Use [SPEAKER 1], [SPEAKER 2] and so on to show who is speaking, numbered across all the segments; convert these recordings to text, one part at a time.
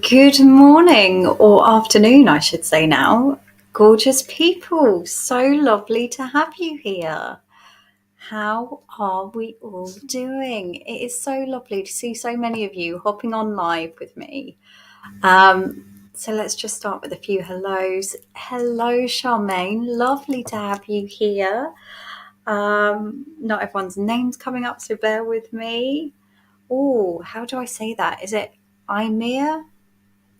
[SPEAKER 1] Good morning, or afternoon, I should say now. Gorgeous people, so lovely to have you here. How are we all doing? It is so lovely to see so many of you hopping on live with me. So let's just start with a few hellos. Hello, Charmaine. Lovely to have you here. Not everyone's name's coming up, so bear with me. Oh, how do I say that? Is it Imir?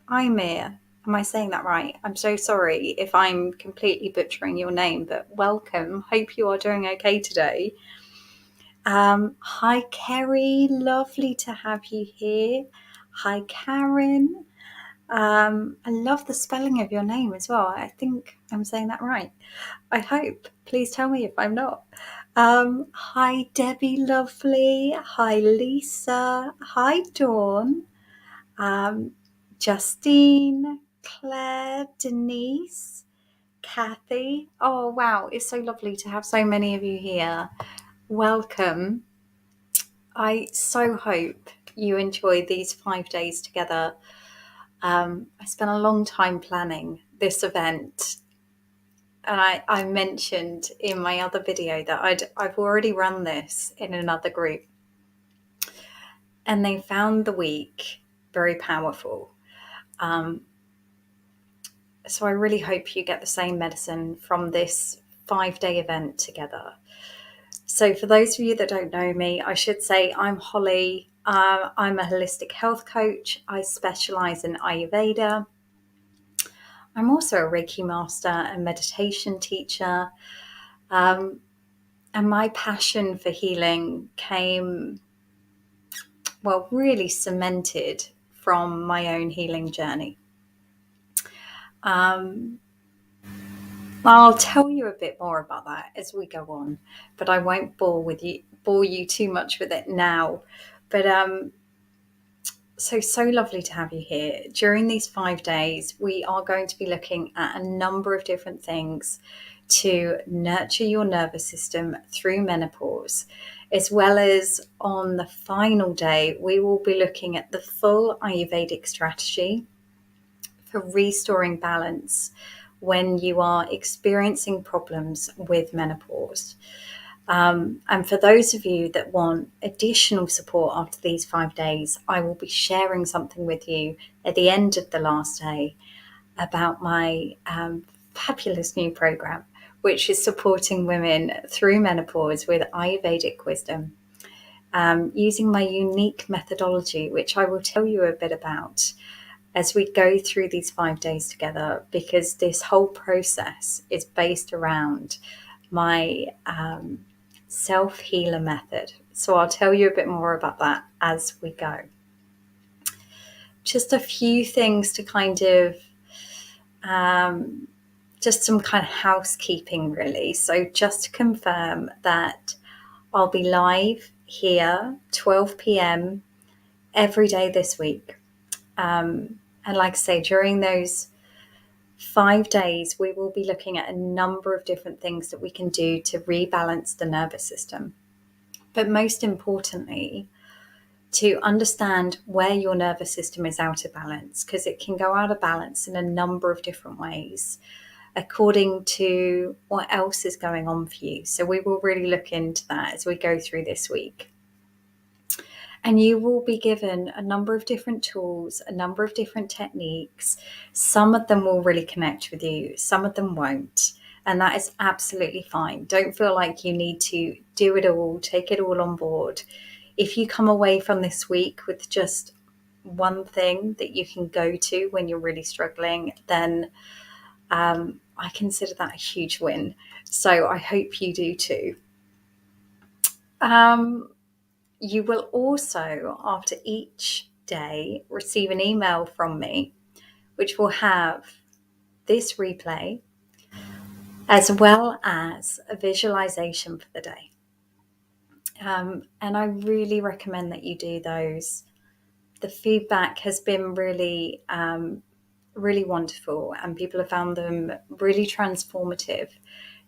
[SPEAKER 1] Imir, am I saying that right? I'm so sorry if I'm completely butchering your name, but welcome. Hope you are doing okay today. Hi, Kerry. Lovely to have you here. Hi, Karen. I love the spelling of your name as well. I think I'm saying that right. I hope. Please tell me if I'm not. Hi, Debbie. Lovely. Hi, Lisa. Hi, Dawn. Justine, Claire, Denise, Kathy. Oh, wow. It's so lovely to have so many of you here. Welcome. I so hope you enjoy these 5 days together. I spent a long time planning this event. And I mentioned in my other video that I've already run this in another group. And they found the week very powerful. So I really hope you get the same medicine from this 5-day event together. So for those of you that don't know me, I should say I'm Holly. I'm a holistic health coach. I specialize in Ayurveda. I'm also a Reiki master and meditation teacher. And my passion for healing came, really cemented from my own healing journey. I'll tell you a bit more about that as we go on, but I won't bore you too much with it now. But so lovely to have you here. During these 5 days, we are going to be looking at a number of different things to nurture your nervous system through menopause, as well as on the final day, we will be looking at the full Ayurvedic strategy for restoring balance when you are experiencing problems with menopause. And for those of you that want additional support after these 5 days, I will be sharing something with you at the end of the last day about my fabulous new program, which is supporting women through menopause with Ayurvedic wisdom, using my unique methodology, which I will tell you a bit about as we go through these 5 days together, because this whole process is based around my Selfhealer method. So I'll tell you a bit more about that as we go. Just a few things to kind of, just some kind of housekeeping really. So just to confirm that I'll be live here 12 p.m. every day this week. And like I say, during those 5 days, we will be looking at a number of different things that we can do to rebalance the nervous system. But most importantly, to understand where your nervous system is out of balance, because it can go out of balance in a number of different ways according to what else is going on for you. So we will really look into that as we go through this week. And you will be given a number of different tools, a number of different techniques. Some of them will really connect with you, some of them won't. And that is absolutely fine. Don't feel like you need to do it all, take it all on board. If you come away from this week with just one thing that you can go to when you're really struggling, then I consider that a huge win. So I hope you do too. You will also, after each day, receive an email from me, which will have this replay, as well as a visualization for the day. And I really recommend that you do those. The feedback has been really, really wonderful, and people have found them really transformative.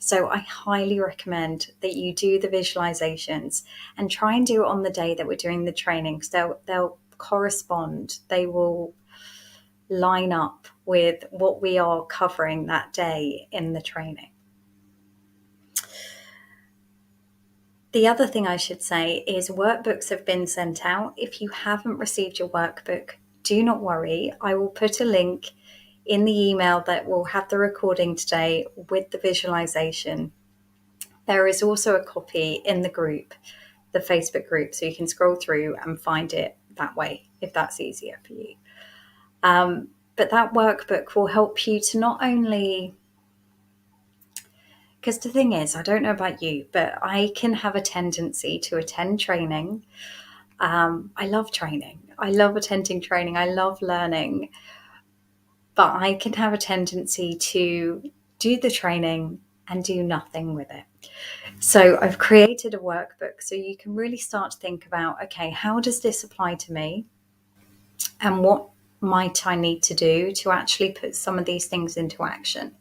[SPEAKER 1] So I highly recommend that you do the visualizations and try and do it on the day that we're doing the training, because they'll correspond. They will line up with what we are covering that day in the training. The other thing I should say is workbooks have been sent out. If you haven't received your workbook, do not worry. I will put a link in the email that will have the recording today with the visualization. There is also a copy in the group, the Facebook group, so you can scroll through and find it that way if that's easier for you. But that workbook will help you to not only, because the thing is, I don't know about you, but I can have a tendency to attend training. I love training. I love attending training. I love learning. But I can have a tendency to do the training and do nothing with it. So I've created a workbook so you can really start to think about, okay, how does this apply to me? And what might I need to do to actually put some of these things into action?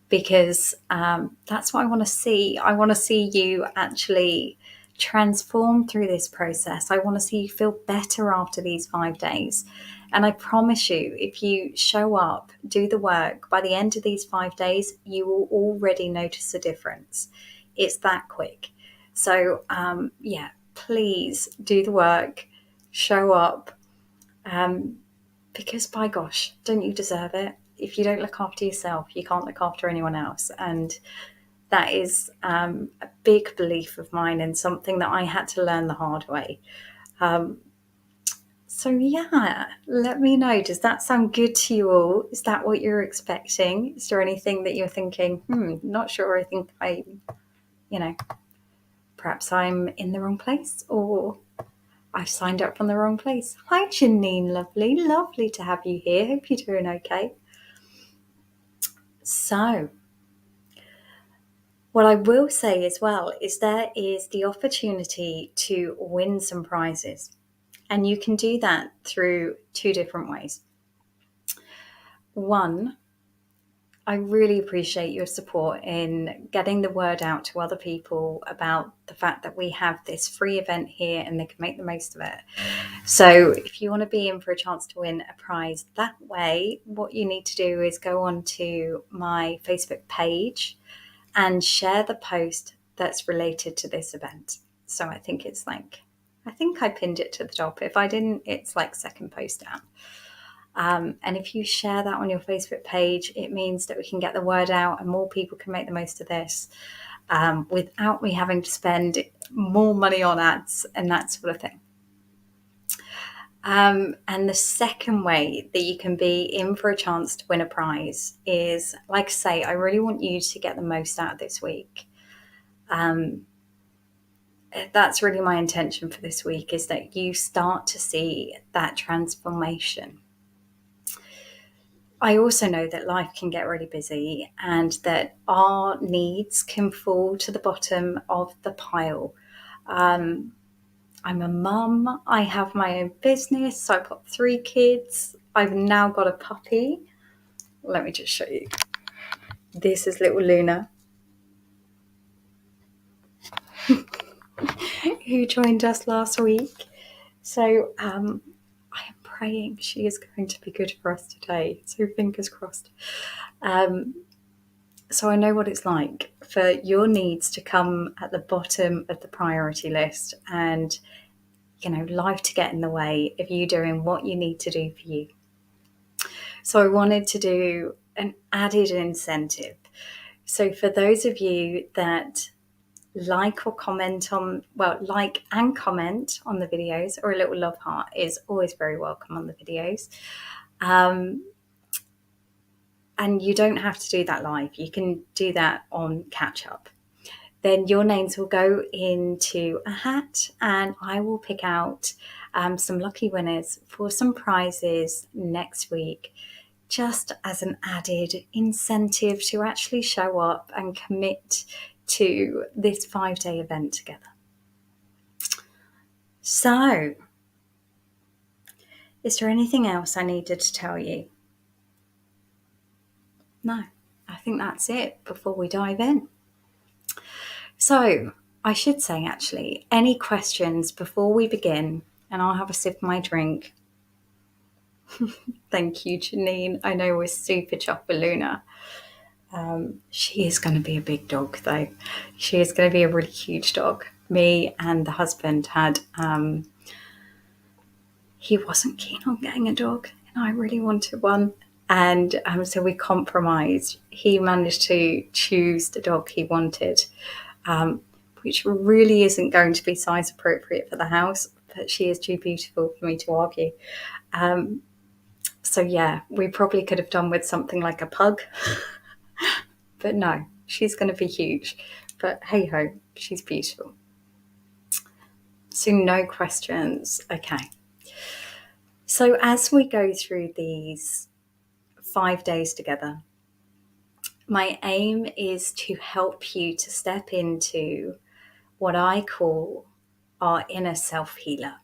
[SPEAKER 1] Because that's what I want to see. I want to see you actually transform through this process. I want to see you feel better after these 5 days. And I promise you, if you show up, do the work, by the end of these 5 days, you will already notice a difference. It's that quick. So, please do the work, show up, because by gosh, don't you deserve it? If you don't look after yourself, you can't look after anyone else. And that is a big belief of mine and something that I had to learn the hard way. So yeah, let me know. Does that sound good to you all? Is that what you're expecting? Is there anything that you're thinking, not sure, I think perhaps I'm in the wrong place, or I've signed up from the wrong place. Hi Janine, lovely to have you here. Hope you're doing okay. So, what I will say as well is there is the opportunity to win some prizes. And you can do that through 2 different ways. One, I really appreciate your support in getting the word out to other people about the fact that we have this free event here and they can make the most of it. So if you want to be in for a chance to win a prize that way, what you need to do is go on to my Facebook page and share the post that's related to this event. So I think I pinned it to the top. If I didn't, it's like second post down. And if you share that on your Facebook page, it means that we can get the word out and more people can make the most of this without me having to spend more money on ads and that sort of thing. And the second way that you can be in for a chance to win a prize is, like I say, I really want you to get the most out of this week. That's really my intention for this week, is that you start to see that transformation. I also know that life can get really busy and that our needs can fall to the bottom of the pile. I'm a mum. I have my own business. So I've got 3 kids. I've now got a puppy. Let me just show you. This is little Luna, who joined us last week. So I am praying she is going to be good for us today. So fingers crossed. So I know what it's like for your needs to come at the bottom of the priority list and, life to get in the way of you doing what you need to do for you. So I wanted to do an added incentive. So for those of you that like and comment on the videos, or a little love heart is always very welcome on the videos. And you don't have to do that live. You can do that on catch up. Then your names will go into a hat and I will pick out some lucky winners for some prizes next week, just as an added incentive to actually show up and commit to this 5-day event together. So, is there anything else I needed to tell you? No, I think that's it before we dive in. So, I should say actually, any questions before we begin, and I'll have a sip of my drink. Thank you, Janine. I know we're super chuffed with Luna. She is going to be a big dog, though. She is going to be a really huge dog. Me and the husband had, he wasn't keen on getting a dog, and I really wanted one. And so we compromised. He managed to choose the dog he wanted, um, which really isn't going to be size appropriate for the house, but she is too beautiful for me to argue. Um, so, yeah, we probably could have done with something like a pug. But no, she's going to be huge. But hey ho, she's beautiful. So, no questions. Okay. So, as we go through these 5 days together, my aim is to help you to step into what I call our inner self healer.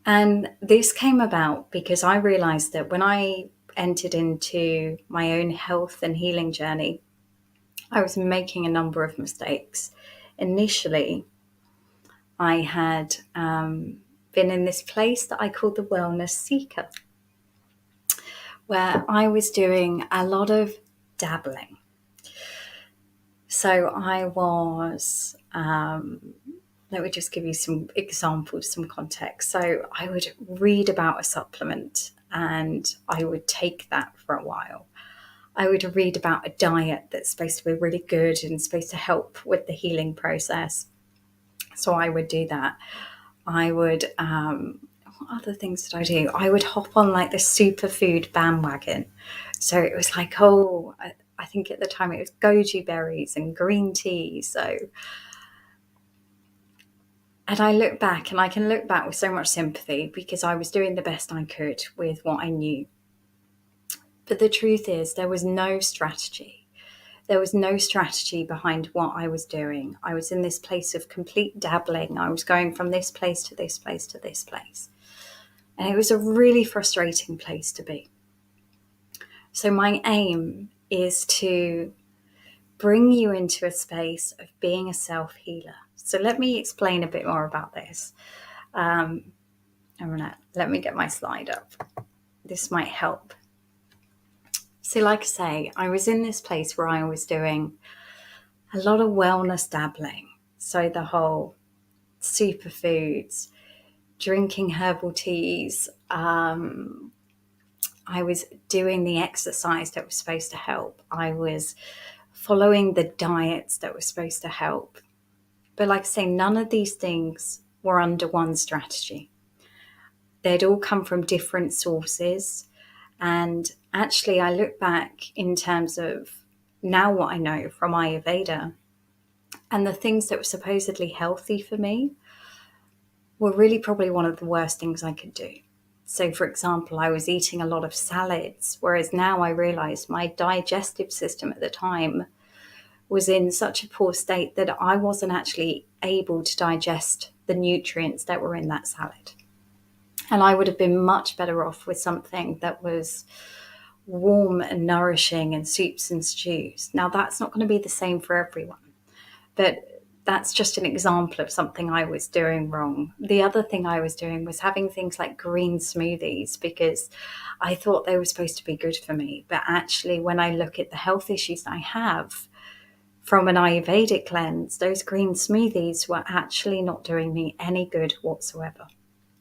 [SPEAKER 1] And this came about because I realized that when I entered into my own health and healing journey, I was making a number of mistakes. Initially, I had been in this place that I called the wellness seeker, where I was doing a lot of dabbling. So I was, let me just give you some examples, some context. So I would read about a supplement and I would take that for a while. I would read about a diet that's supposed to be really good and supposed to help with the healing process. So I would do that. I would, what other things did I do? I would hop on like the superfood bandwagon. So it was like, I think at the time it was goji berries and green tea. And I look back and I can look back with so much sympathy because I was doing the best I could with what I knew. But the truth is, there was no strategy. There was no strategy behind what I was doing. I was in this place of complete dabbling. I was going from this place to this place to this place. And it was a really frustrating place to be. So my aim is to bring you into a space of being a self-healer. So let me explain a bit more about this. Let me get my slide up. This might help. So like I say, I was in this place where I was doing a lot of wellness dabbling. So the whole superfoods, drinking herbal teas. I was doing the exercise that was supposed to help. I was following the diets that were supposed to help. But like I say, none of these things were under one strategy. They'd all come from different sources. And actually, I look back in terms of now what I know from Ayurveda, and the things that were supposedly healthy for me were really probably one of the worst things I could do. So, for example, I was eating a lot of salads, whereas now I realize my digestive system at the time was in such a poor state that I wasn't actually able to digest the nutrients that were in that salad. And I would have been much better off with something that was warm and nourishing and soups and stews. Now, that's not going to be the same for everyone, but that's just an example of something I was doing wrong. The other thing I was doing was having things like green smoothies because I thought they were supposed to be good for me. But actually, when I look at the health issues I have from an Ayurvedic lens, those green smoothies were actually not doing me any good whatsoever.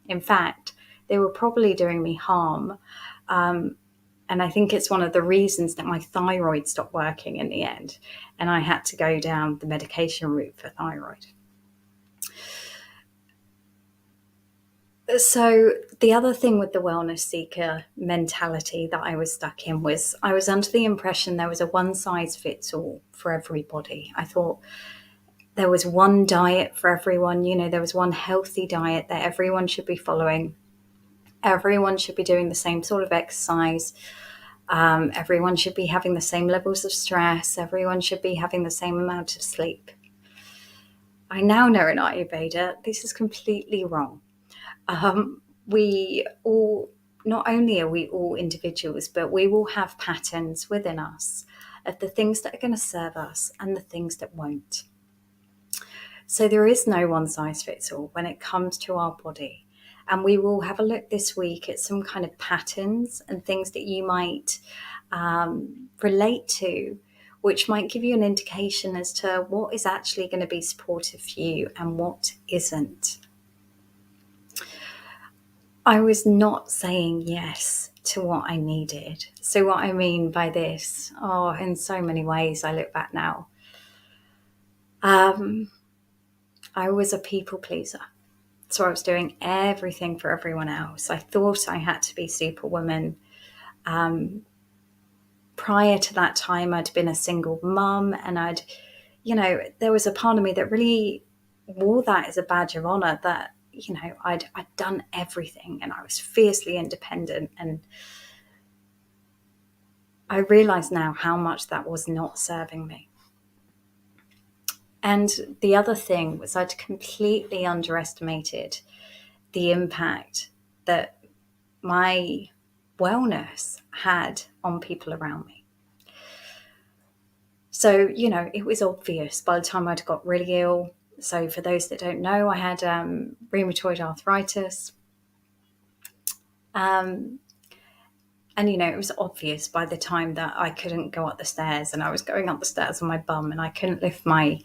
[SPEAKER 1] In fact, they were probably doing me harm. And I think it's one of the reasons that my thyroid stopped working in the end. And I had to go down the medication route for thyroid. So the other thing with the wellness seeker mentality that I was stuck in was I was under the impression there was a one size fits all for everybody. I thought there was one diet for everyone. There was one healthy diet that everyone should be following. Everyone should be doing the same sort of exercise. Everyone should be having the same levels of stress. Everyone should be having the same amount of sleep. I now know in Ayurveda this is completely wrong. We all, not only are we all individuals, but we will have patterns within us of the things that are going to serve us and the things that won't. So there is no one size fits all when it comes to our body. And we will have a look this week at some kind of patterns and things that you might relate to, which might give you an indication as to what is actually going to be supportive for you and what isn't. I was not saying yes to what I needed. So what I mean by this, in so many ways, I look back now. I was a people pleaser. So I was doing everything for everyone else. I thought I had to be Superwoman. Prior to that time, I'd been a single mum, and there was a part of me that really wore that as a badge of honor, that, I'd done everything and I was fiercely independent. And I realize now how much that was not serving me. And the other thing was, I'd completely underestimated the impact that my wellness had on people around me. So, it was obvious by the time I'd got really ill. So for those that don't know, I had rheumatoid arthritis. And, it was obvious by the time that I couldn't go up the stairs, and I was going up the stairs on my bum, and I couldn't lift my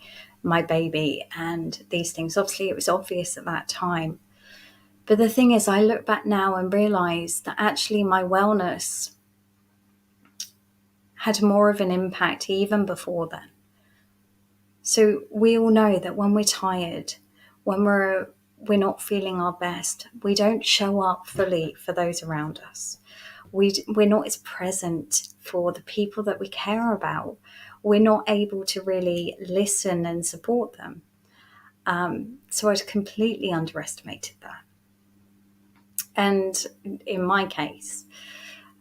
[SPEAKER 1] baby and these things. Obviously, it was obvious at that time. But the thing is, I look back now and realize that actually my wellness had more of an impact even before then. So we all know that when we're tired, when we're not feeling our best, we don't show up fully for those around us. We're not as present for the people that we care about. We're not able to really listen and support them. So I'd completely underestimated that. And in my case,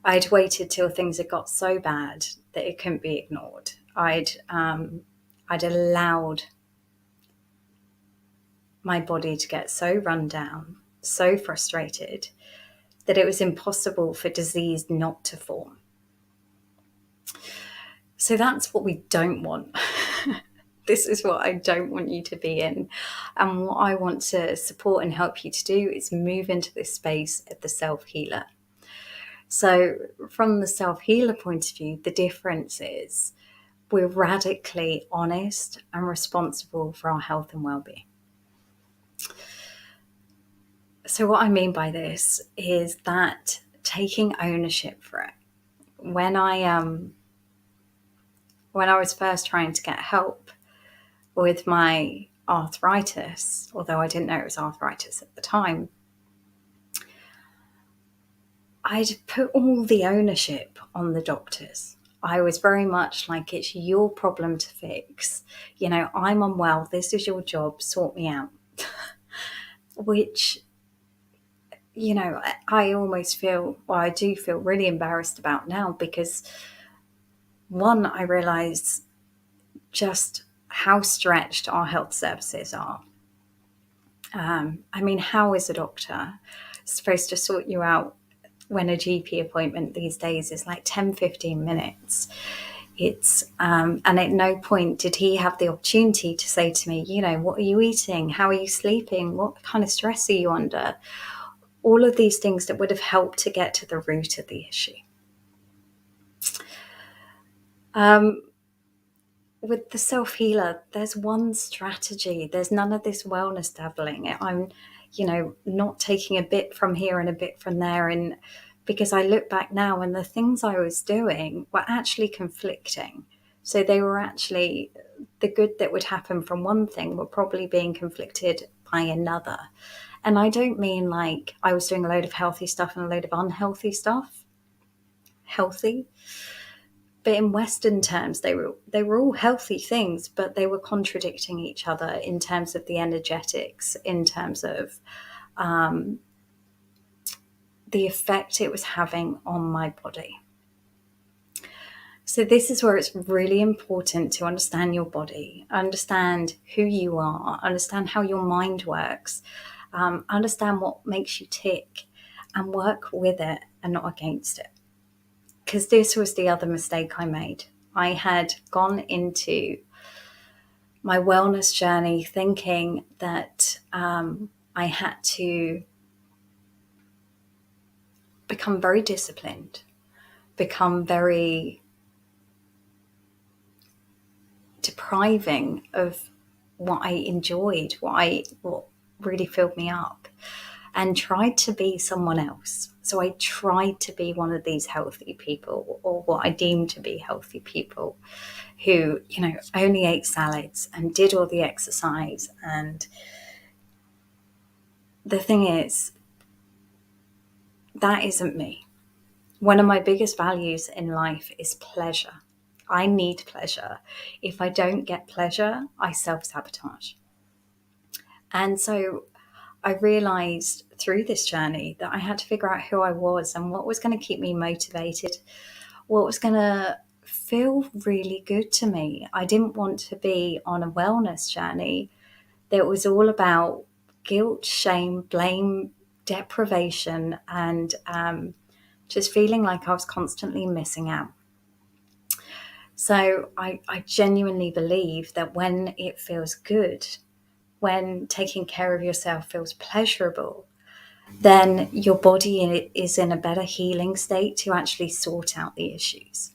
[SPEAKER 1] I'd waited till things had got so bad that it couldn't be ignored. I'd allowed my body to get so run down, so frustrated, that it was impossible for disease not to form. So that's what we don't want. This is what I don't want you to be in. And what I want to support and help you to do is move into this space of the self-healer. So from the self-healer point of view, the difference is we're radically honest and responsible for our health and well-being. So what I mean by this is that taking ownership for it. When I was first trying to get help with my arthritis, although I didn't know it was arthritis at the time, I'd put all the ownership on the doctors. I was very much like, it's your problem to fix. I'm unwell. This is your job. Sort me out. Which, I almost feel, I do feel really embarrassed about now, because one, I realize just how stretched our health services are. How is a doctor supposed to sort you out when a GP appointment these days is like 10, 15 minutes? It's and at no point did he have the opportunity to say to me, what are you eating? How are you sleeping? What kind of stress are you under? All of these things that would have helped to get to the root of the issue. With the self-healer, there's one strategy. There's none of this wellness dabbling. I'm, not taking a bit from here and a bit from there. And because I look back now, and the things I was doing were actually conflicting. So they were actually, the good that would happen from one thing were probably being conflicted by another. And I don't mean like I was doing a load of healthy stuff and a load of unhealthy stuff. Healthy. But in Western terms, they were all healthy things, but they were contradicting each other in terms of the energetics, in terms of the effect it was having on my body. So this is where it's really important to understand your body, understand who you are, understand how your mind works, understand what makes you tick, and work with it and not against it. Because this was the other mistake I made. I had gone into my wellness journey thinking that I had to become very disciplined, become very depriving of what I enjoyed, what really filled me up, and tried to be someone else. So I tried to be one of these healthy people, or what I deemed to be healthy people, who, only ate salads and did all the exercise. And the thing is, that isn't me. One of my biggest values in life is pleasure. I need pleasure. If I don't get pleasure, I self-sabotage. And so I realized through this journey that I had to figure out who I was and what was going to keep me motivated, what was going to feel really good to me. I didn't want to be on a wellness journey that was all about guilt, shame, blame, deprivation, and just feeling like I was constantly missing out. So I genuinely believe that when it feels good, when taking care of yourself feels pleasurable, then your body is in a better healing state to actually sort out the issues.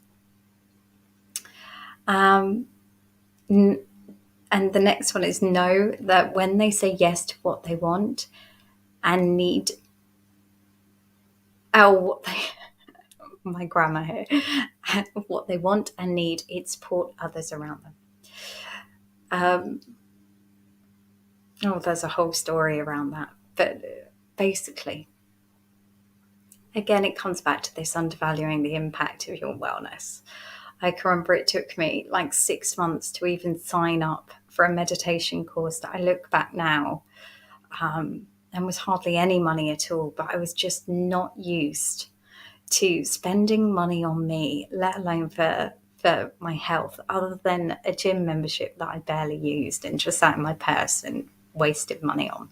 [SPEAKER 1] Um, and the next one is know that when they say yes to what they want and need, what they, my grammar here, what they want and need, it support others around them. There's a whole story around that. But basically, again, it comes back to this undervaluing the impact of your wellness. I can remember it took me like 6 months to even sign up for a meditation course that I look back now, and was hardly any money at all, but I was just not used to spending money on me, let alone for my health, other than a gym membership that I barely used and just sat in my purse and wasted money on.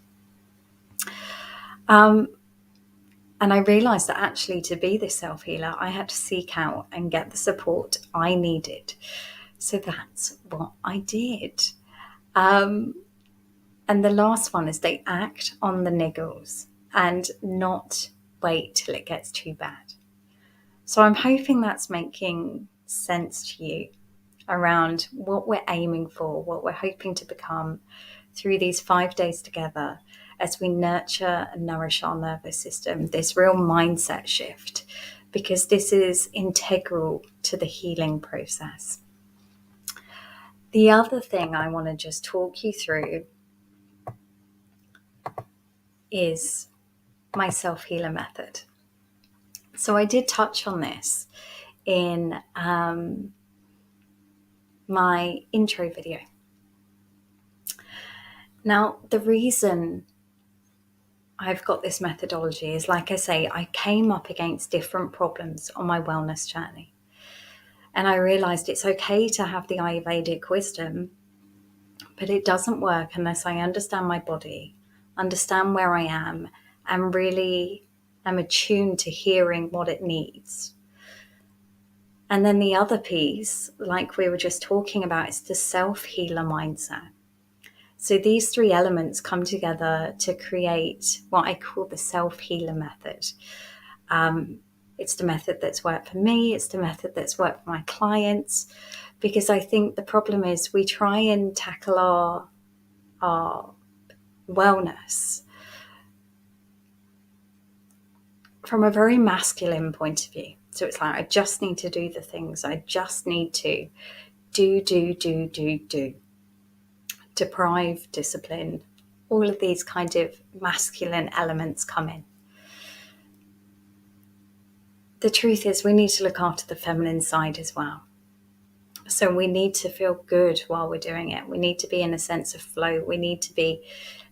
[SPEAKER 1] And I realized that actually to be this self-healer, I had to seek out and get the support I needed. So that's what I did. And the last one is they act on the niggles and not wait till it gets too bad. So I'm hoping that's making sense to you around what we're aiming for, what we're hoping to become through these 5 days together as we nurture and nourish our nervous system, this real mindset shift, because this is integral to the healing process. The other thing I want to just talk you through is my self-healer method. So I did touch on this in my intro video. Now, the reason I've got this methodology is, like I say, I came up against different problems on my wellness journey. And I realized it's okay to have the Ayurvedic wisdom, but it doesn't work unless I understand my body, understand where I am, and really am attuned to hearing what it needs. And then the other piece, like we were just talking about, is the self-healer mindset. So these three elements come together to create what I call the self-healer method. It's the method that's worked for me. It's the method that's worked for my clients, because I think the problem is we try and tackle our wellness from a very masculine point of view. So it's like, I just need to do the things. I just need to do. Deprive, discipline, all of these kind of masculine elements come in. The truth is we need to look after the feminine side as well. So we need to feel good while we're doing it. We need to be in a sense of flow. We need to be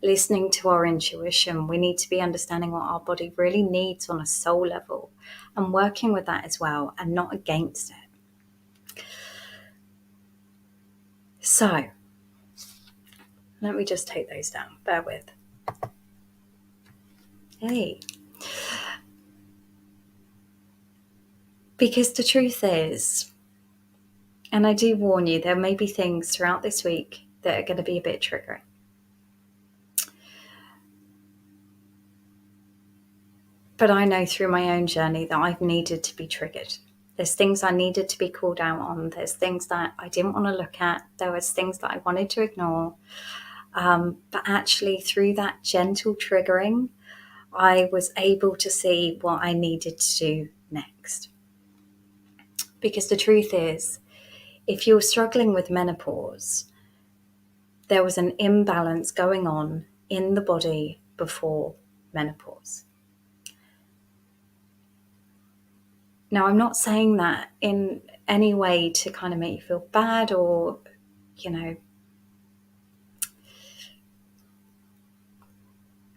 [SPEAKER 1] listening to our intuition. We need to be understanding what our body really needs on a soul level and working with that as well and not against it. So let me just take those down. Bear with. Hey. Because the truth is, and I do warn you, there may be things throughout this week that are going to be a bit triggering. But I know through my own journey that I've needed to be triggered. There's things I needed to be called out on. There's things that I didn't want to look at. There was things that I wanted to ignore. But actually, through that gentle triggering, I was able to see what I needed to do next. Because the truth is, if you're struggling with menopause, there was an imbalance going on in the body before menopause. Now, I'm not saying that in any way to kind of make you feel bad or,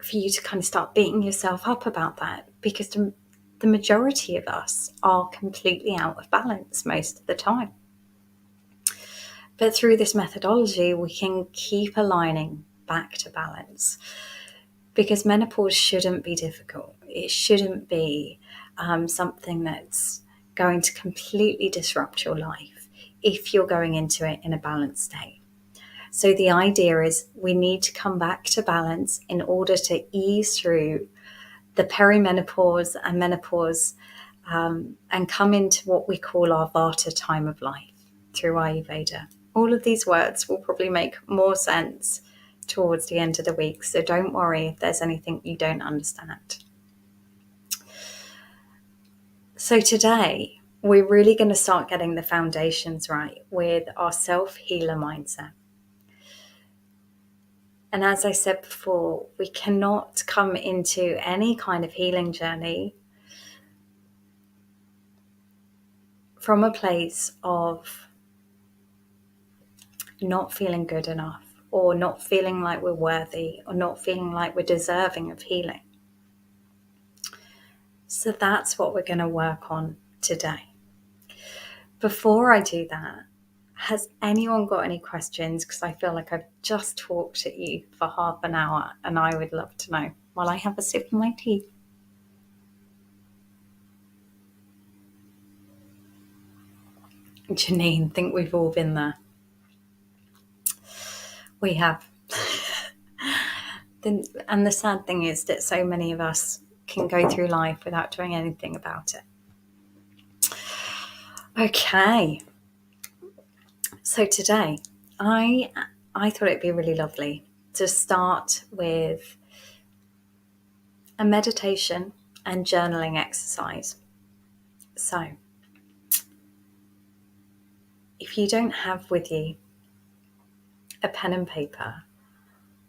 [SPEAKER 1] for you to kind of start beating yourself up about that, because the majority of us are completely out of balance most of the time. But through this methodology, we can keep aligning back to balance, because menopause shouldn't be difficult. It shouldn't be something that's going to completely disrupt your life if you're going into it in a balanced state. So the idea is we need to come back to balance in order to ease through the perimenopause and menopause and come into what we call our Vata time of life through Ayurveda. All of these words will probably make more sense towards the end of the week, so don't worry if there's anything you don't understand. So today, we're really going to start getting the foundations right with our self-healer mindset. And as I said before, we cannot come into any kind of healing journey from a place of not feeling good enough, or not feeling like we're worthy, or not feeling like we're deserving of healing. So that's what we're going to work on today. Before I do that, has anyone got any questions? Because I feel like I've just talked at you for half an hour and I would love to know while I have a sip of my tea. Janine, think we've all been there. We have. And the sad thing is that so many of us can go through life without doing anything about it. Okay. So today, I thought it'd be really lovely to start with a meditation and journaling exercise. So, if you don't have with you a pen and paper,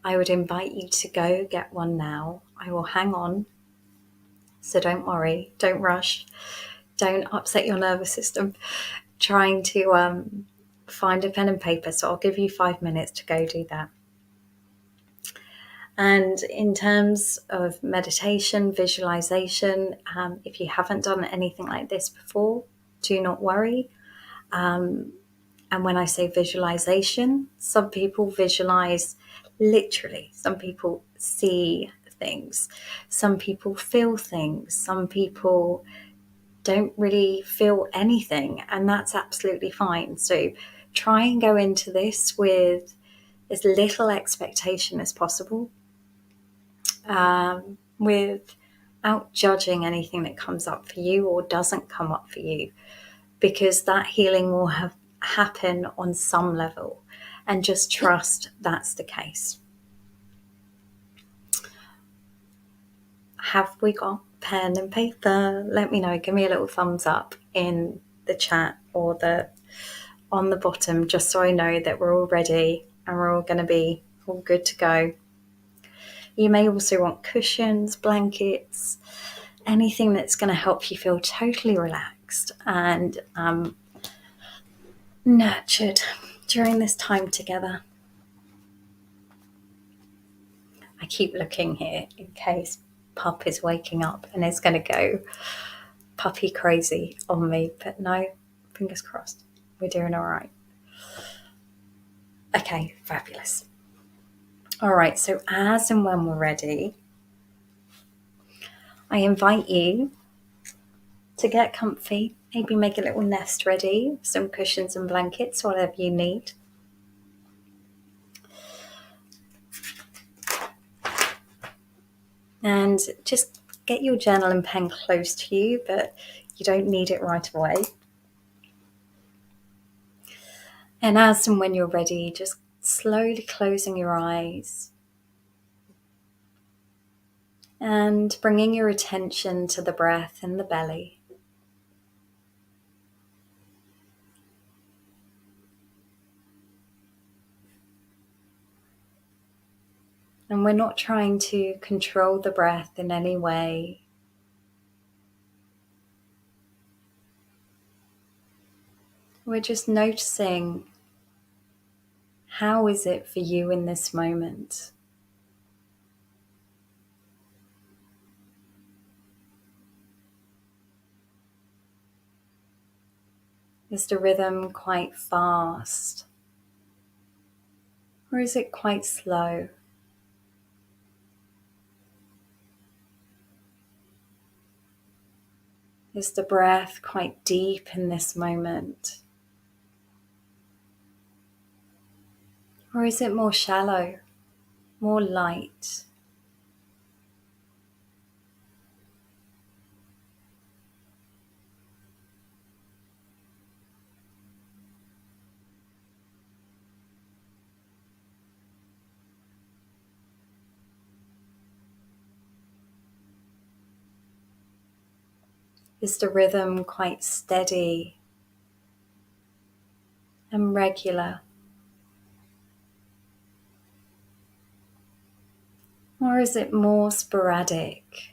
[SPEAKER 1] I would invite you to go get one now. I will hang on, so don't worry, don't rush, don't upset your nervous system trying to find a pen and paper. So I'll give you 5 minutes to go do that. And in terms of meditation, visualization, if you haven't done anything like this before, do not worry. And when I say visualization, some people visualize literally. Some people see things. Some people feel things. Some people don't really feel anything, and that's absolutely fine. So try and go into this with as little expectation as possible, without judging anything that comes up for you or doesn't come up for you, because that healing will happen on some level, and just trust that's the case. Have we got pen and paper? Let me know. Give me a little thumbs up in the chat or on the bottom, just so I know that we're all ready and we're all going to be all good to go. You may also want cushions, blankets, anything that's going to help you feel totally relaxed and nurtured during this time together. I keep looking here in case Pup is waking up and is going to go puppy crazy on me, but no, fingers crossed, we're doing all right. Okay, fabulous. All right, so as and when we're ready, I invite you to get comfy, maybe make a little nest ready, some cushions and blankets, whatever you need. And just get your journal and pen close to you, but you don't need it right away. And as and when you're ready, just slowly closing your eyes and bringing your attention to the breath in the belly. And we're not trying to control the breath in any way. We're just noticing, how is it for you in this moment? Is the rhythm quite fast? Or is it quite slow? Is the breath quite deep in this moment? Or is it more shallow, more light? Is the rhythm quite steady and regular? Or is it more sporadic,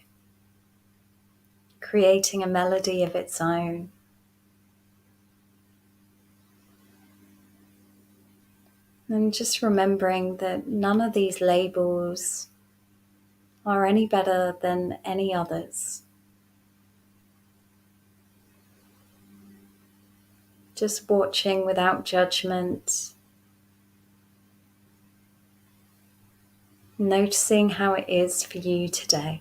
[SPEAKER 1] creating a melody of its own? And just remembering that none of these labels are any better than any others. Just watching without judgment, noticing how it is for you today.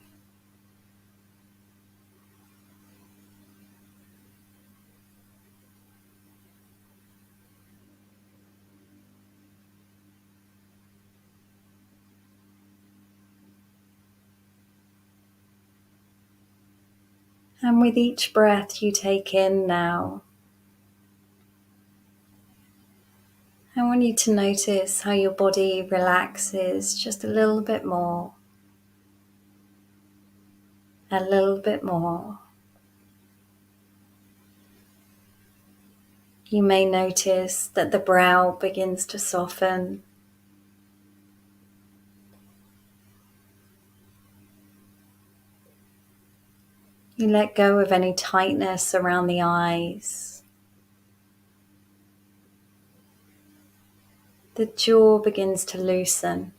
[SPEAKER 1] And with each breath you take in now, I want you to notice how your body relaxes just a little bit more, a little bit more. You may notice that the brow begins to soften. You let go of any tightness around the eyes. The jaw begins to loosen.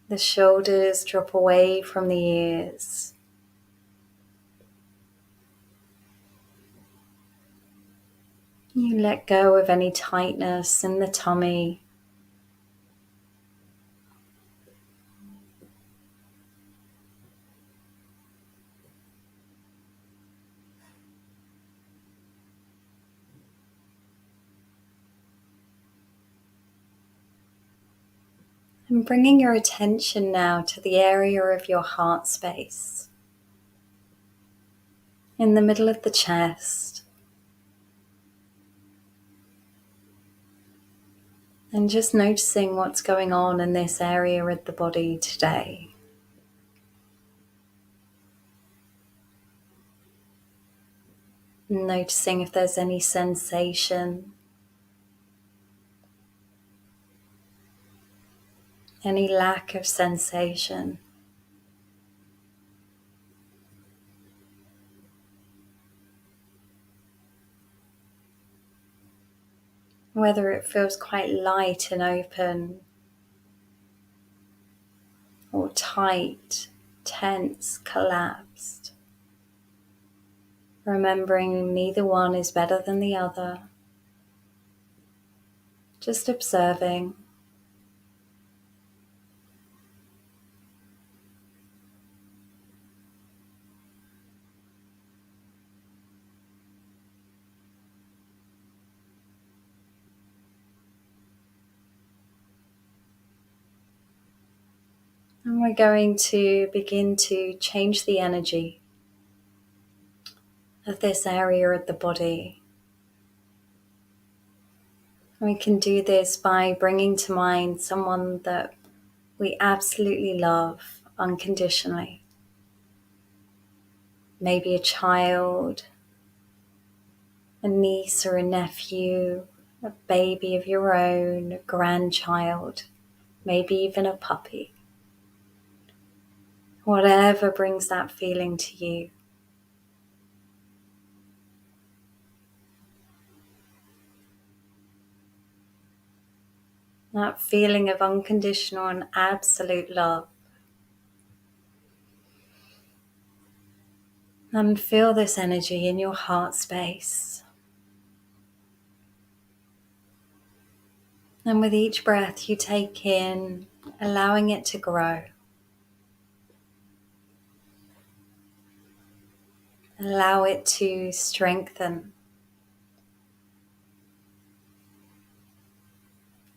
[SPEAKER 1] The shoulders drop away from the ears. You let go of any tightness in the tummy. And bringing your attention now to the area of your heart space, in the middle of the chest. And just noticing what's going on in this area of the body today. Noticing if there's any sensation, any lack of sensation. Whether it feels quite light and open, or tight, tense, collapsed. Remembering neither one is better than the other. Just observing. And we're going to begin to change the energy of this area of the body. We can do this by bringing to mind someone that we absolutely love unconditionally. Maybe a child, a niece or a nephew, a baby of your own, a grandchild, maybe even a puppy. Whatever brings that feeling to you. That feeling of unconditional and absolute love. And feel this energy in your heart space. And with each breath you take in, allowing it to grow. Allow it to strengthen,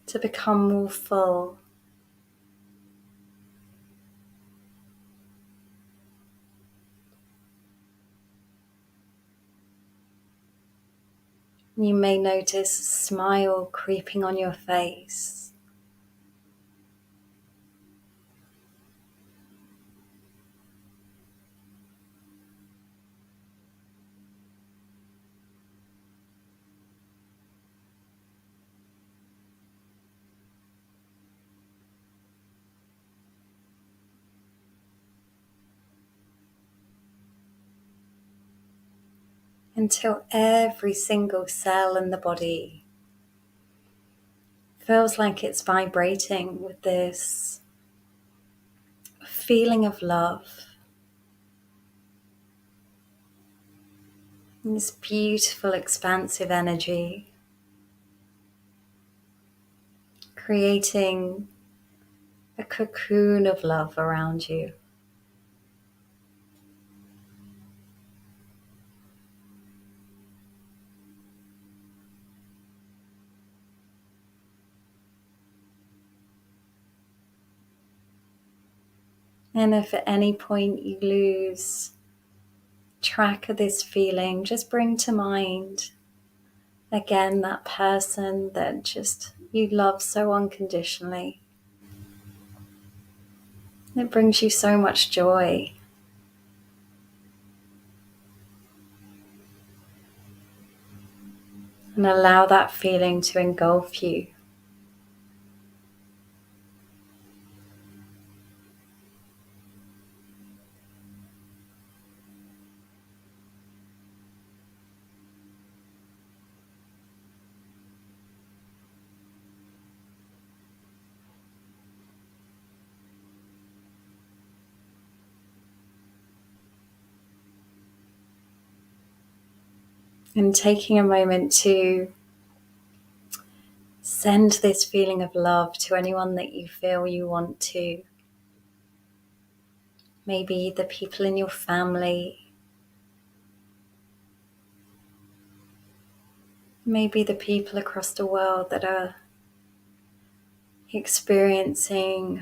[SPEAKER 1] to become more full. You may notice a smile creeping on your face. Until every single cell in the body feels like it's vibrating with this feeling of love. And this beautiful, expansive energy, creating a cocoon of love around you. And if at any point you lose track of this feeling, just bring to mind again that person that just you love so unconditionally. It brings you so much joy. And allow that feeling to engulf you. And taking a moment to send this feeling of love to anyone that you feel you want to. Maybe the people in your family. Maybe the people across the world that are experiencing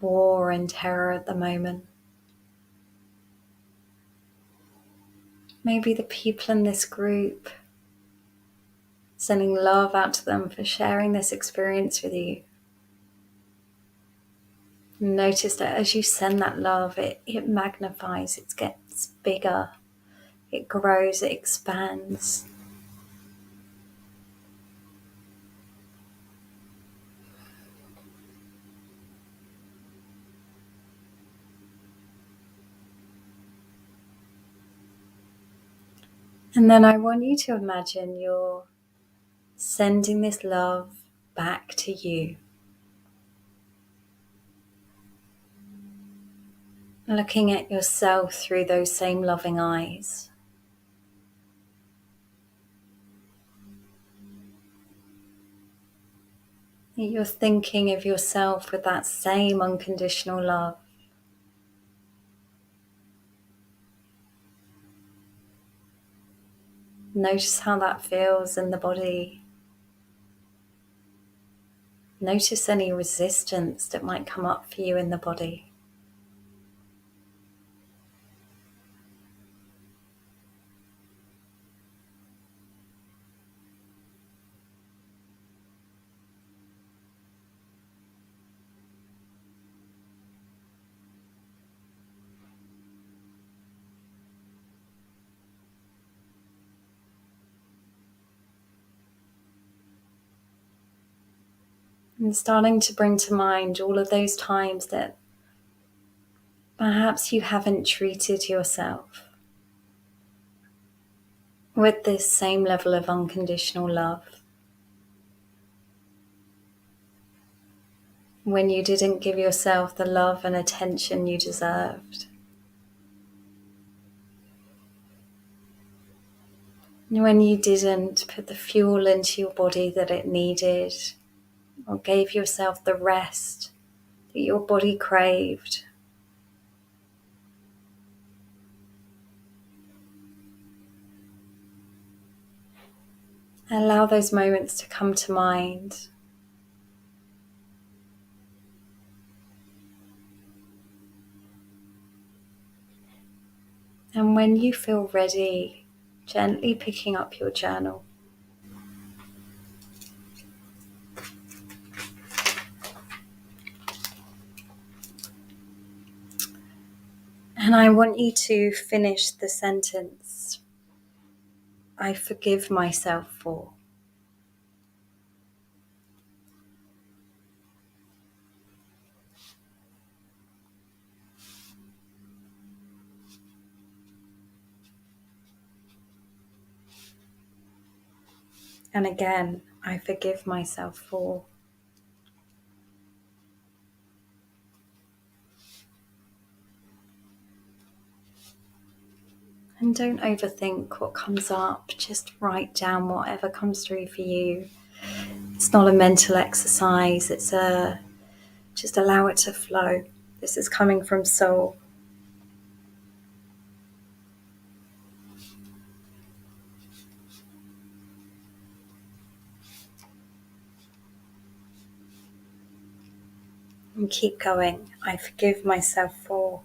[SPEAKER 1] war and terror at the moment. Maybe the people in this group, sending love out to them for sharing this experience with you. Notice that as you send that love, it magnifies, it gets bigger, it grows, it expands. And then I want you to imagine you're sending this love back to you. Looking at yourself through those same loving eyes. You're thinking of yourself with that same unconditional love. Notice how that feels in the body. Notice any resistance that might come up for you in the body. And starting to bring to mind all of those times that perhaps you haven't treated yourself with this same level of unconditional love. When you didn't give yourself the love and attention you deserved. When you didn't put the fuel into your body that it needed, or gave yourself the rest that your body craved. Allow those moments to come to mind. And when you feel ready, gently picking up your journal. And I want you to finish the sentence, I forgive myself for. And again, I forgive myself for. And don't overthink what comes up. Just write down whatever comes through for you. It's not a mental exercise. Just allow it to flow. This is coming from soul. And keep going. I forgive myself for.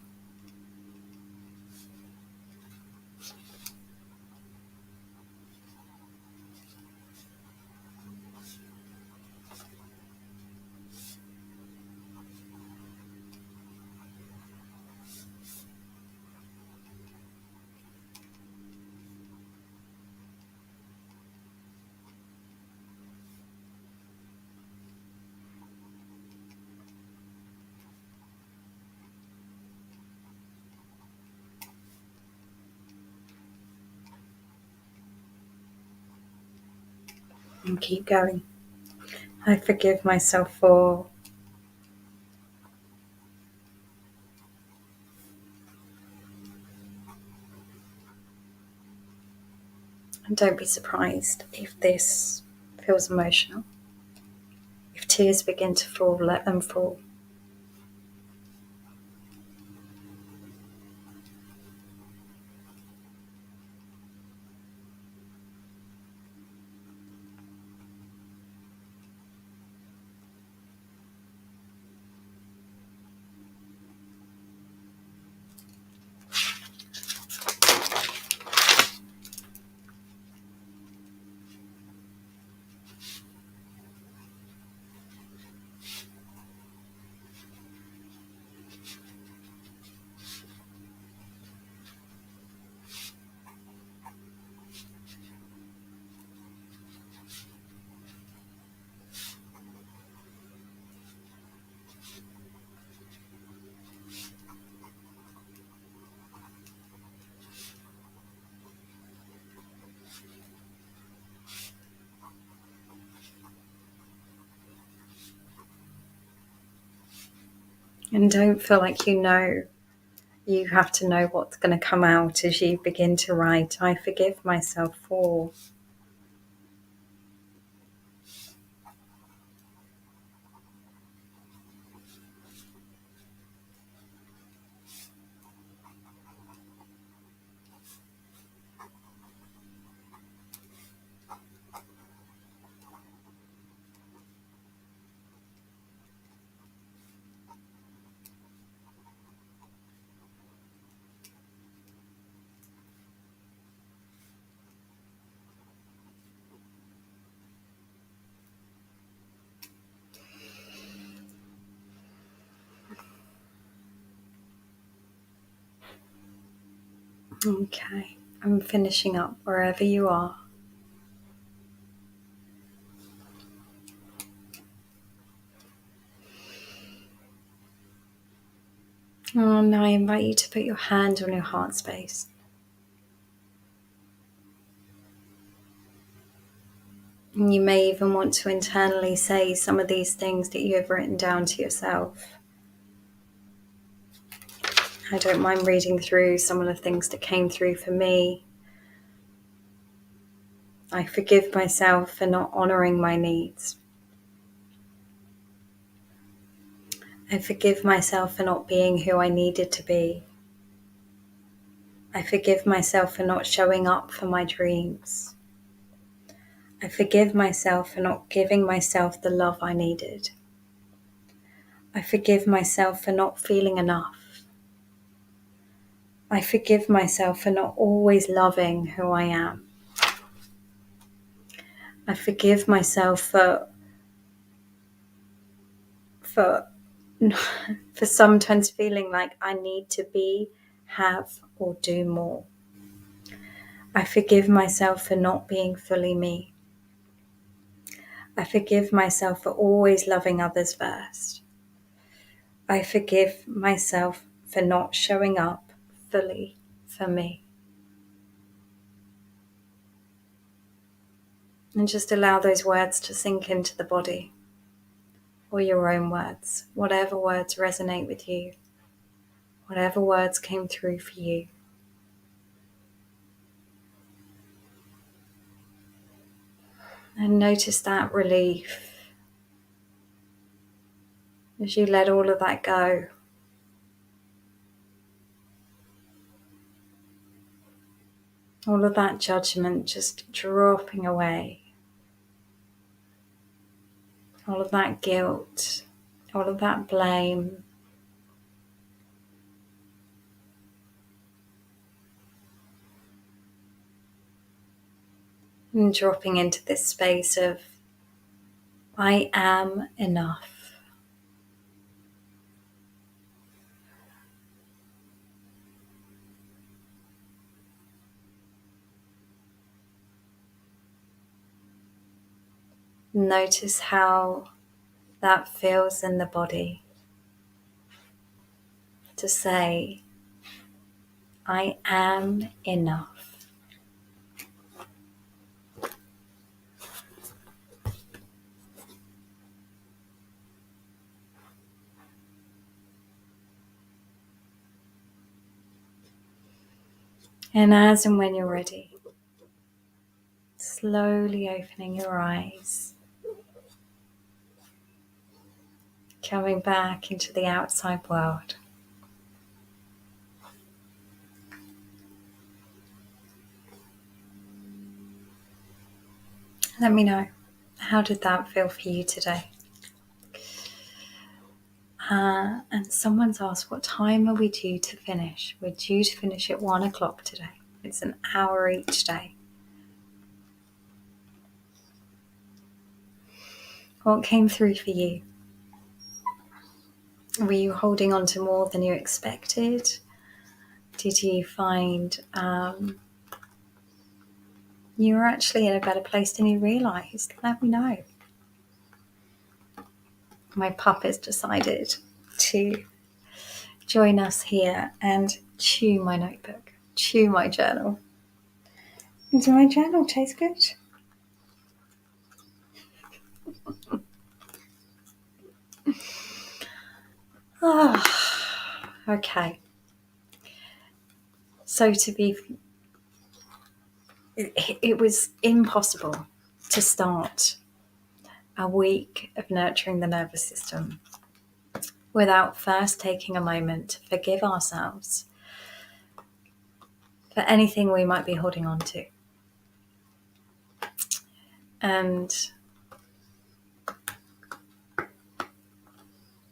[SPEAKER 1] And keep going. I forgive myself for. And don't be surprised if this feels emotional. If tears begin to fall, let them fall. And don't feel like you have to know what's going to come out as you begin to write, I forgive myself for. Okay, I'm finishing up wherever you are. now I invite you to put your hand on your heart space. And you may even want to internally say some of these things that you have written down to yourself. I don't mind reading through some of the things that came through for me. I forgive myself for not honouring my needs. I forgive myself for not being who I needed to be. I forgive myself for not showing up for my dreams. I forgive myself for not giving myself the love I needed. I forgive myself for not feeling enough. I forgive myself for not always loving who I am. I forgive myself for sometimes feeling like I need to be, have, or do more. I forgive myself for not being fully me. I forgive myself for always loving others first. I forgive myself for not showing up fully for me. And just allow those words to sink into the body, or your own words, whatever words resonate with you, whatever words came through for you. And notice that relief as you let all of that go. All of that judgment just dropping away. All of that guilt, all of that blame. And dropping into this space of, I am enough. Notice how that feels in the body to say, I am enough. And as and when you're ready, slowly opening your eyes, coming back into the outside world. Let me know, how did that feel for you today? And someone's asked, what time are we due to finish? We're due to finish at 1 o'clock today. It's an hour each day. What came through for you? Were you holding on to more than you expected? Did you find you were actually in a better place than you realised? Let me know. My pup has decided to join us here and chew my notebook, chew my journal. Does my journal taste good? Okay. So it was impossible to start a week of nurturing the nervous system without first taking a moment to forgive ourselves for anything we might be holding on to. And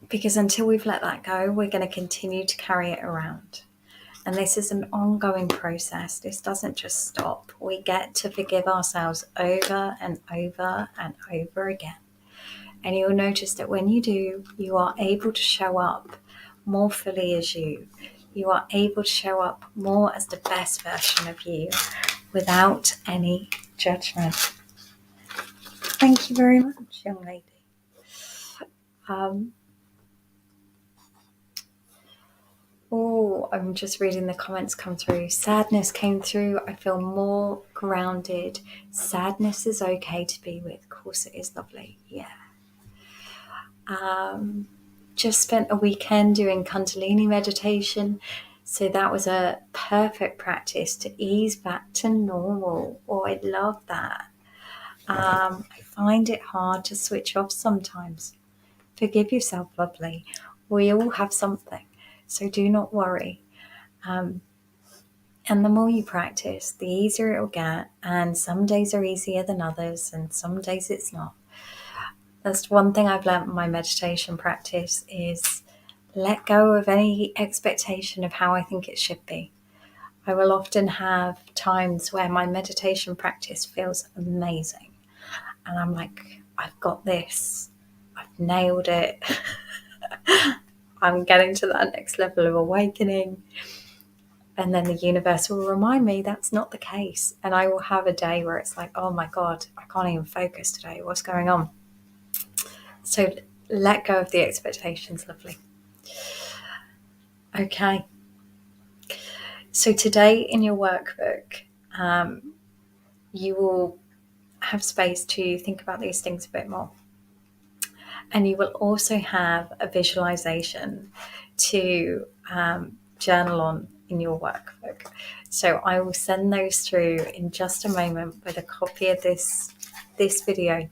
[SPEAKER 1] because until we've let that go, we're going to continue to carry it around. And this is an ongoing process. This doesn't just stop. We get to forgive ourselves over and over and over again. And you'll notice that when you do, you are able to show up more fully as you. You are able to show up more as the best version of you without any judgment. Thank you very much, young lady. All Oh, I'm just reading the comments come through. Sadness came through. I feel more grounded. Sadness is okay to be with. Of course it is, lovely. Yeah. Just spent a weekend doing Kundalini meditation. So that was a perfect practice to ease back to normal. Oh, I love that. I find it hard to switch off sometimes. Forgive yourself, lovely. We all have something, so do not worry. And the more you practice, the easier it will get. And some days are easier than others, and some days it's not. That's one thing I've learned in my meditation practice is let go of any expectation of how I think it should be. I will often have times where my meditation practice feels amazing. And I'm like, I've got this. I've nailed it. I'm getting to that next level of awakening. And then the universe will remind me that's not the case. And I will have a day where it's like, oh my God, I can't even focus today. What's going on? So let go of the expectations, lovely. Okay. So today in your workbook, you will have space to think about these things a bit more. And you will also have a visualization to journal on in your workbook. So I will send those through in just a moment with a copy of this video.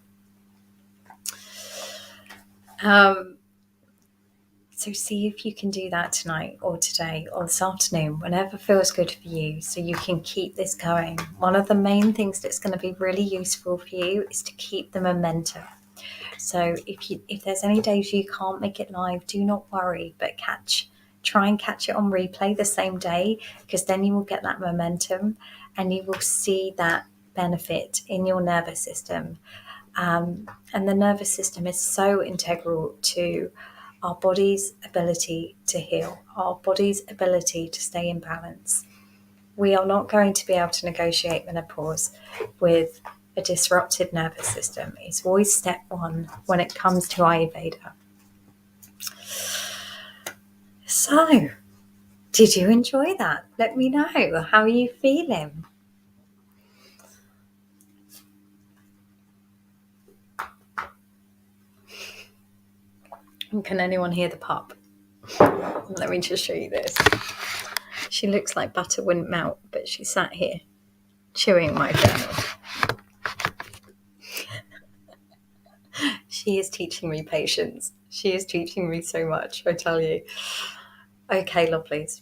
[SPEAKER 1] So see if you can do that tonight or today or this afternoon, whenever feels good for you, so you can keep this going. One of the main things that's going to be really useful for you is to keep the momentum. So if there's any days you can't make it live, do not worry, but try and catch it on replay the same day, because then you will get that momentum and you will see that benefit in your nervous system. And the nervous system is so integral to our body's ability to heal, our body's ability to stay in balance. We are not going to be able to negotiate menopause with a disrupted nervous system. It's always step one when it comes to Ayurveda. So, did you enjoy that? Let me know. How are you feeling? Can anyone hear the pup? Let me just show you this. She looks like butter wouldn't melt, but she sat here chewing my journal. She is teaching me patience. She is teaching me so much, I tell you. Okay, lovelies.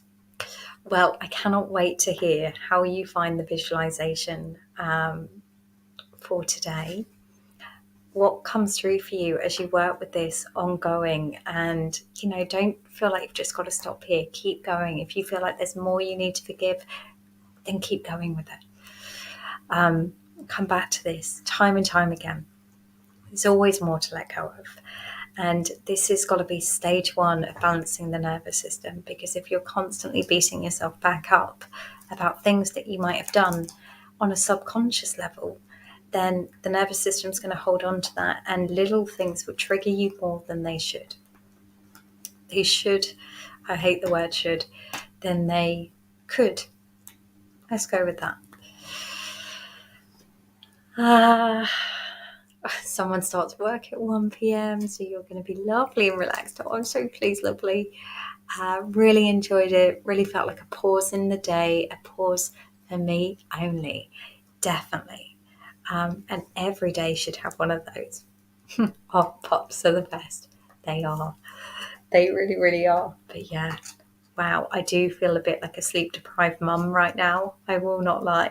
[SPEAKER 1] Well, I cannot wait to hear how you find the visualization for today. What comes through for you as you work with this ongoing, and don't feel like you've just got to stop here. Keep going. If you feel like there's more you need to forgive, then keep going with it. Come back to this time and time again. There's always more to let go of. And this has got to be stage one of balancing the nervous system, because if you're constantly beating yourself back up about things that you might have done on a subconscious level, then the nervous system is going to hold on to that, and little things will trigger you more than they should. They should, I hate the word should, then they could. Let's go with that. Someone starts work at 1 p.m, so you're going to be lovely and relaxed. Oh, I'm so pleased, lovely. Really enjoyed it. Really felt like a pause in the day, a pause for me only. Definitely. And every day should have one of those. Oh, pops are the best. They are. They really, really are. But yeah, wow, I do feel a bit like a sleep-deprived mum right now. I will not lie.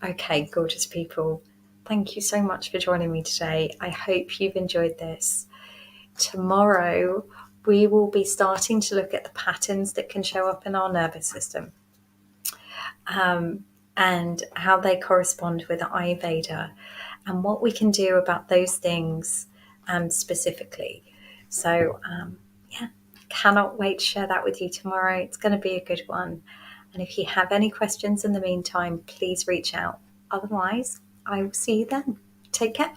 [SPEAKER 1] Okay, gorgeous people. Thank you so much for joining me today. I hope you've enjoyed this. Tomorrow, we will be starting to look at the patterns that can show up in our nervous system, and how they correspond with Ayurveda, and what we can do about those things specifically. So, yeah, cannot wait to share that with you tomorrow. It's going to be a good one. And if you have any questions in the meantime, please reach out. Otherwise, I will see you then. Take care.